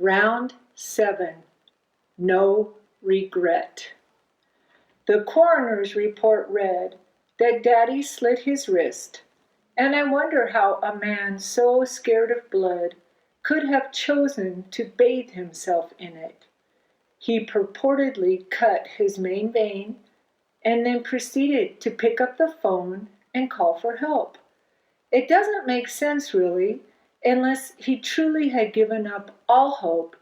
Round 7. No regret. The coroner's report read that Daddy slit his wrist, and I wonder how a man so scared of blood could have chosen to bathe himself in it. He purportedly cut his main vein and then proceeded to pick up the phone and call for help. It doesn't make sense, really, unless he truly had given up all hope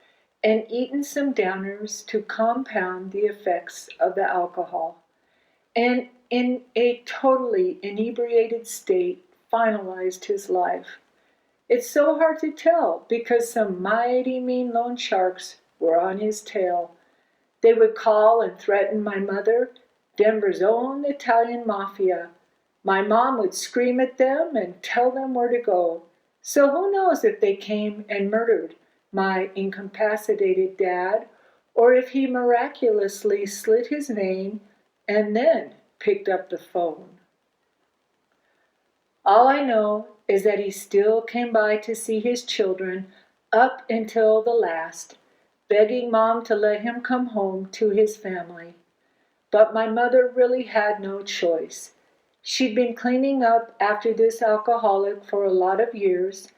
and eaten some downers to compound the effects of the alcohol, and in a totally inebriated state finalized his life. It's so hard to tell because some mighty mean loan sharks were on his tail. They would call and threaten my mother, Denver's own Italian mafia. My mom would scream at them and tell them where to go. So who knows if they came and murdered my incapacitated dad, or if he miraculously slit his vein and then picked up the phone. All I know is that he still came by to see his children up until the last, begging Mom to let him come home to his family. But my mother really had no choice. She'd been cleaning up after this alcoholic for a lot of years,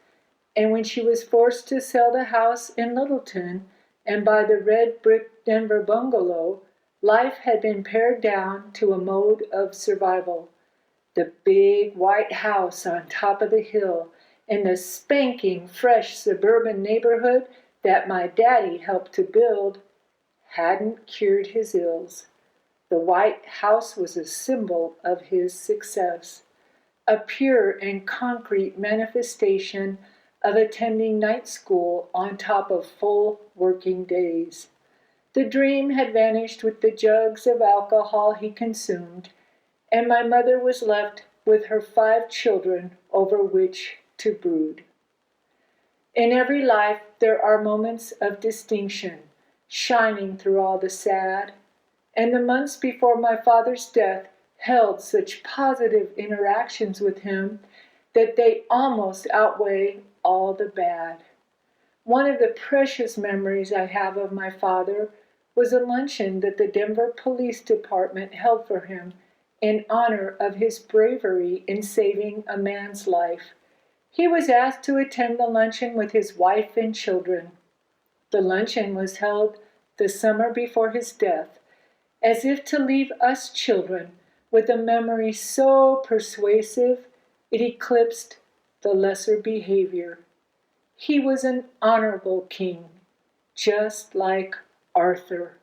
and when she was forced to sell the house in Littleton and buy the red brick Denver bungalow, life had been pared down to a mode of survival. The big white house on top of the hill in the spanking fresh suburban neighborhood that my daddy helped to build hadn't cured his ills. The White House was a symbol of his success, a pure and concrete manifestation of attending night school on top of full working days. The dream had vanished with the jugs of alcohol he consumed, and my mother was left with her 5 children over which to brood. In every life there are moments of distinction, shining through all the sad, and the months before my father's death held such positive interactions with him that they almost outweigh all the bad. One of the precious memories I have of my father was a luncheon that the Denver Police Department held for him in honor of his bravery in saving a man's life. He was asked to attend the luncheon with his wife and children. The luncheon was held the summer before his death, as if to leave us children with a memory so persuasive it eclipsed the lesser behavior. He was an honorable king, just like Arthur.